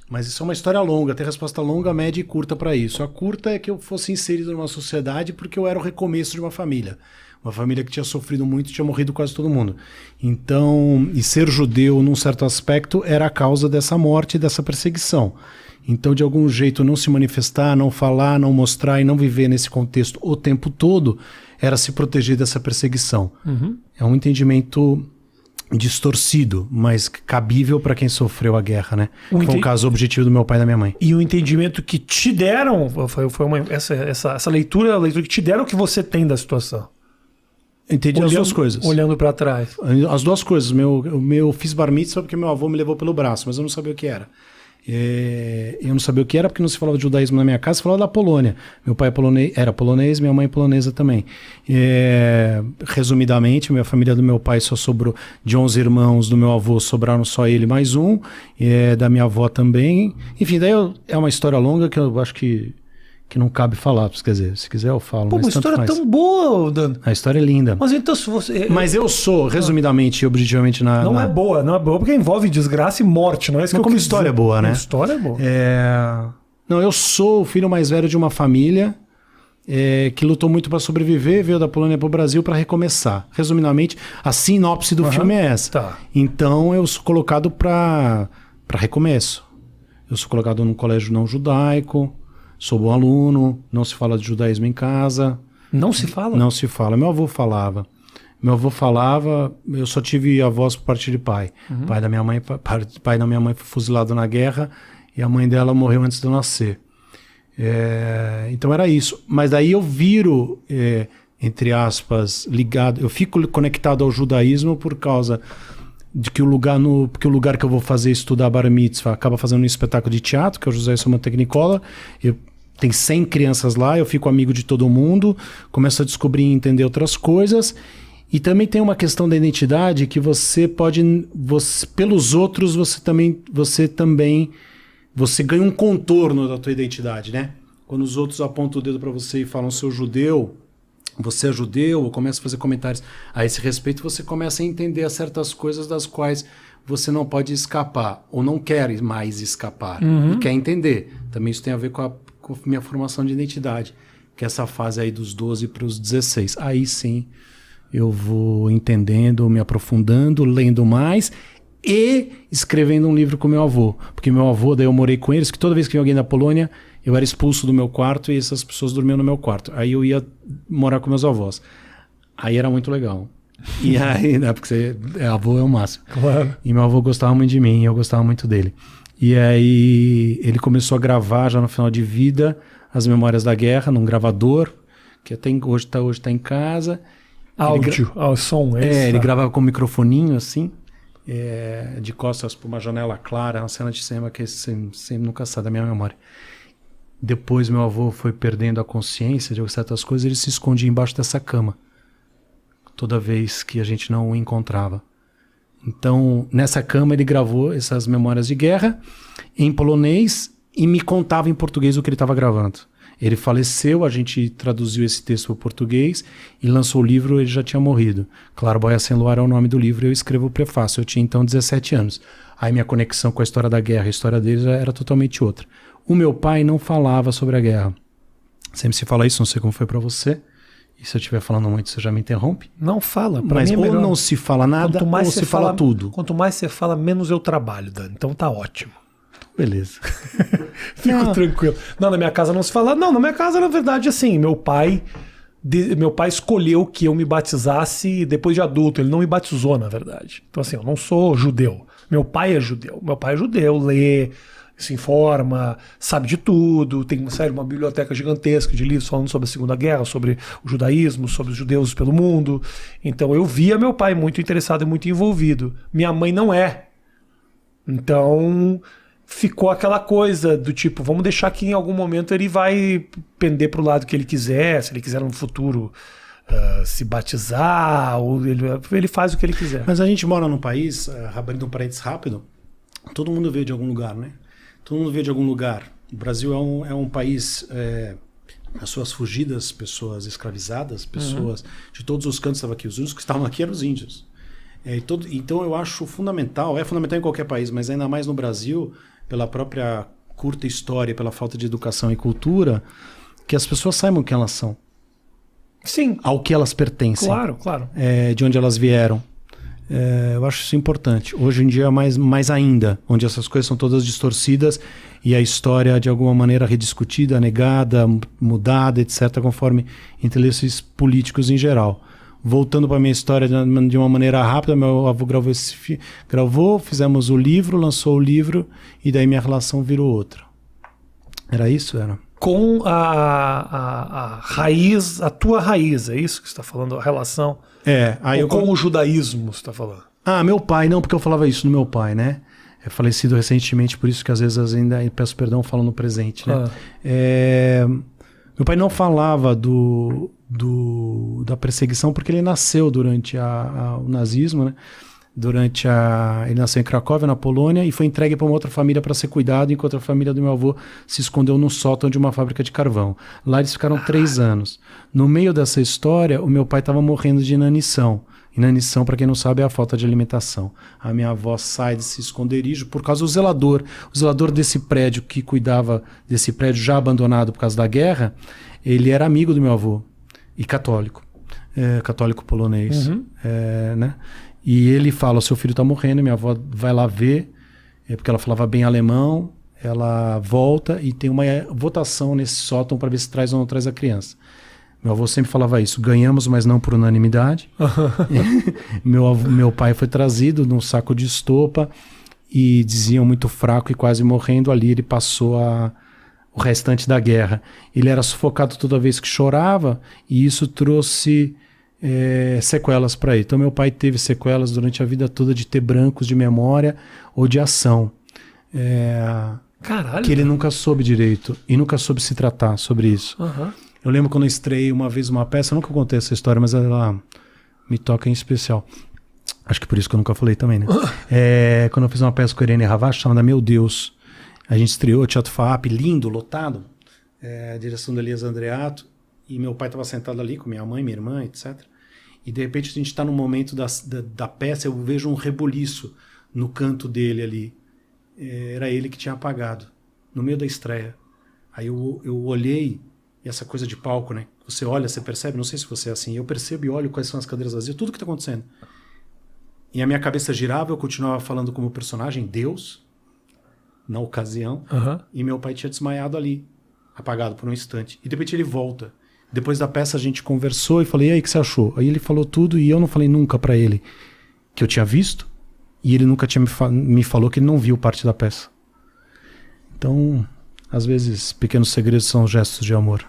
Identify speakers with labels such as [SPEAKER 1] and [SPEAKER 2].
[SPEAKER 1] Mas isso é uma história longa, tem resposta longa, média e curta para isso. A curta é que eu fosse inserido numa sociedade porque eu era o recomeço de uma família. Uma família que tinha sofrido muito, tinha morrido quase todo mundo. Então, e ser judeu, num certo aspecto, era a causa dessa morte e dessa perseguição. Então, de algum jeito, não se manifestar, não falar, não mostrar e não viver nesse contexto o tempo todo, era se proteger dessa perseguição. É um entendimento distorcido, mas cabível para quem sofreu a guerra, né? Foi o caso objetivo do meu pai e da minha mãe.
[SPEAKER 2] E o entendimento que te deram, essa leitura, a leitura que te deram que você tem da situação.
[SPEAKER 1] Entendi as duas coisas.
[SPEAKER 2] Olhando para trás.
[SPEAKER 1] As duas coisas. Eu fiz bar mitzvah porque meu avô me levou pelo braço, mas eu não sabia o que era. Eu não sabia o que era porque não se falava de judaísmo na minha casa, se falava da Polônia. Meu pai era polonês, minha mãe polonesa também. Resumidamente, a família do meu pai só sobrou de 11 irmãos, do meu avô sobraram só ele mais um, da minha avó também. Enfim, daí é uma história longa que eu acho que não cabe falar, quer dizer, se quiser eu falo.
[SPEAKER 2] Pô,
[SPEAKER 1] mas
[SPEAKER 2] uma história tão boa, Dan.
[SPEAKER 1] A história é linda.
[SPEAKER 2] Mas então se você...
[SPEAKER 1] Mas eu sou, resumidamente e objetivamente
[SPEAKER 2] Não é boa porque envolve desgraça e morte, não é isso que eu
[SPEAKER 1] como
[SPEAKER 2] quis
[SPEAKER 1] história
[SPEAKER 2] dizer.
[SPEAKER 1] boa, né?
[SPEAKER 2] História é boa.
[SPEAKER 1] Não, eu sou o filho mais velho de uma família que lutou muito para sobreviver, veio da Polônia para o Brasil para recomeçar. Resumidamente, a sinopse do filme é essa.
[SPEAKER 2] Tá.
[SPEAKER 1] Então eu sou colocado para recomeço. Eu sou colocado num colégio não judaico, sou bom aluno, não se fala de judaísmo em casa.
[SPEAKER 2] Não se fala?
[SPEAKER 1] Não se fala. Meu avô falava, eu só tive avós por parte de pai. Pai da minha mãe foi fuzilado na guerra e a mãe dela morreu antes de eu nascer. Então era isso. Mas daí eu viro, entre aspas, ligado, eu fico conectado ao judaísmo por causa de que porque o lugar que eu vou fazer estudar Bar Mitzvah acaba fazendo um espetáculo de teatro, que é o José Soma Technicolor. Tem 100 crianças lá, eu fico amigo de todo mundo, começo a descobrir e entender outras coisas. E também tem uma questão da identidade que pelos outros, você ganha um contorno da tua identidade, né? Quando os outros apontam o dedo para você e falam, seu judeu, você é judeu, ou começa a fazer comentários a esse respeito, você começa a entender certas coisas das quais você não pode escapar, ou não quer mais escapar, e quer entender. Também isso tem a ver com a minha formação de identidade, que é essa fase aí dos 12 para os 16. Aí sim, eu vou entendendo, me aprofundando, lendo mais e escrevendo um livro com meu avô. Porque meu avô, daí eu morei com eles, que toda vez que vinha alguém da Polônia, eu era expulso do meu quarto e essas pessoas dormiam no meu quarto. Aí eu ia morar com meus avós. Aí era muito legal. E aí, né, porque avô é o máximo.
[SPEAKER 2] Claro.
[SPEAKER 1] E meu avô gostava muito de mim e eu gostava muito dele. E aí ele começou a gravar já no final de vida as memórias da guerra num gravador, que até hoje tá em casa.
[SPEAKER 2] Áudio, som.
[SPEAKER 1] Ele gravava com um microfoninho assim, de costas para uma janela clara, uma cena de cinema que você nunca sai da minha memória. Depois meu avô foi perdendo a consciência de certas coisas, ele se escondia embaixo dessa cama, toda vez que a gente não o encontrava. Então, nessa cama ele gravou essas memórias de guerra em polonês e me contava em português o que ele estava gravando. Ele faleceu, a gente traduziu esse texto para o português e lançou o livro, ele já tinha morrido. Claraboia Sem Luar é o nome do livro, eu escrevo o prefácio. Eu tinha então 17 anos. Aí minha conexão com a história da guerra, a história dele já era totalmente outra. O meu pai não falava sobre a guerra. Sempre se fala isso, não sei como foi para você. E se eu estiver falando muito, você já me interrompe?
[SPEAKER 2] Não fala.
[SPEAKER 1] Mas ou não se fala nada, ou se fala tudo.
[SPEAKER 2] Quanto mais você fala, menos eu trabalho, Dan. Então tá ótimo.
[SPEAKER 1] Beleza.
[SPEAKER 2] Fico tranquilo. Não, na minha casa não se fala. Não, na minha casa, na verdade, assim, meu pai escolheu que eu me batizasse depois de adulto. Ele não me batizou, na verdade. Então, assim, eu não sou judeu. Meu pai é judeu. Meu pai é judeu, lê, se informa, sabe de tudo. Tem uma biblioteca gigantesca de livros falando sobre a Segunda Guerra, sobre o judaísmo, sobre os judeus pelo mundo. Então, eu via meu pai muito interessado e muito envolvido. Minha mãe não é. Então, ficou aquela coisa do tipo, vamos deixar que em algum momento ele vai pender para o lado que ele quiser, se ele quiser no futuro se batizar, ou ele faz o que ele quiser.
[SPEAKER 1] Mas a gente mora num país, abrindo um parênteses rápido, todo mundo veio de algum lugar, né? Todo mundo veio de algum lugar. O Brasil é um país, as suas fugidas, pessoas escravizadas, pessoas de todos os cantos estavam aqui. Os únicos que estavam aqui eram os índios. Então eu acho fundamental, é fundamental em qualquer país, mas ainda mais no Brasil, pela própria curta história, pela falta de educação e cultura, que as pessoas saibam quem elas são.
[SPEAKER 2] Sim.
[SPEAKER 1] Ao que elas pertencem.
[SPEAKER 2] Claro.
[SPEAKER 1] De onde elas vieram. Eu acho isso importante. Hoje em dia, mais ainda, onde essas coisas são todas distorcidas e a história, de alguma maneira, rediscutida, negada, mudada, etc., conforme interesses políticos em geral. Voltando para a minha história de uma maneira rápida, meu avô gravou, fizemos o livro, lançou o livro, e daí minha relação virou outra. Era isso? Era.
[SPEAKER 2] Com a raiz, a tua raiz, é isso que você está falando? A relação... com o judaísmo, você está falando?
[SPEAKER 1] Meu pai, não, porque eu falava isso no meu pai, né? É falecido recentemente, por isso que às vezes ainda peço perdão, falo no presente, né? Meu pai não falava da perseguição porque ele nasceu durante o nazismo, né? Ele nasceu em Cracóvia, na Polônia, e foi entregue para uma outra família para ser cuidado, enquanto a família do meu avô se escondeu no sótão de uma fábrica de carvão. Lá eles ficaram 3 anos. No meio dessa história, o meu pai estava morrendo de inanição. Inanição, para quem não sabe, é a falta de alimentação. A minha avó sai desse esconderijo por causa do zelador. O zelador desse prédio, que cuidava desse prédio já abandonado por causa da guerra, ele era amigo do meu avô e católico. Católico polonês. Né? E ele fala, o seu filho está morrendo, minha avó vai lá ver, porque ela falava bem alemão, ela volta e tem uma votação nesse sótão para ver se traz ou não traz a criança. Meu avô sempre falava isso, ganhamos, mas não por unanimidade. Meu pai foi trazido num saco de estopa e diziam muito fraco e quase morrendo. Ali ele passou o restante da guerra. Ele era sufocado toda vez que chorava e isso trouxe sequelas para ele. Então meu pai teve sequelas durante a vida toda de ter brancos de memória ou de ação.
[SPEAKER 2] Caralho.
[SPEAKER 1] Que ele nunca soube direito e nunca soube se tratar sobre isso. Eu lembro quando eu estreiei uma vez uma peça, eu nunca contei essa história, mas ela me toca em especial. Acho que por isso que eu nunca falei também, né? Quando eu fiz uma peça com a Irene Ravache, chamada Meu Deus. A gente estreou o Teatro FAAP, lindo, lotado. A direção do Elias Andreato. E meu pai estava sentado ali com minha mãe, minha irmã, etc. E de repente a gente está no momento da peça, eu vejo um rebuliço no canto dele ali. Era ele que tinha apagado, no meio da estreia. Aí eu olhei, e essa coisa de palco, né? Você olha, você percebe, não sei se você é assim, eu percebo e olho quais são as cadeiras vazias, tudo que está acontecendo. E a minha cabeça girava, eu continuava falando como personagem, Deus, na ocasião, e meu pai tinha desmaiado ali, apagado por um instante. E de repente ele volta. Depois da peça a gente conversou e falei, e aí, o que você achou? Aí ele falou tudo e eu não falei nunca pra ele que eu tinha visto, e ele nunca tinha me falou que ele não viu parte da peça. Então, às vezes, pequenos segredos são gestos de amor.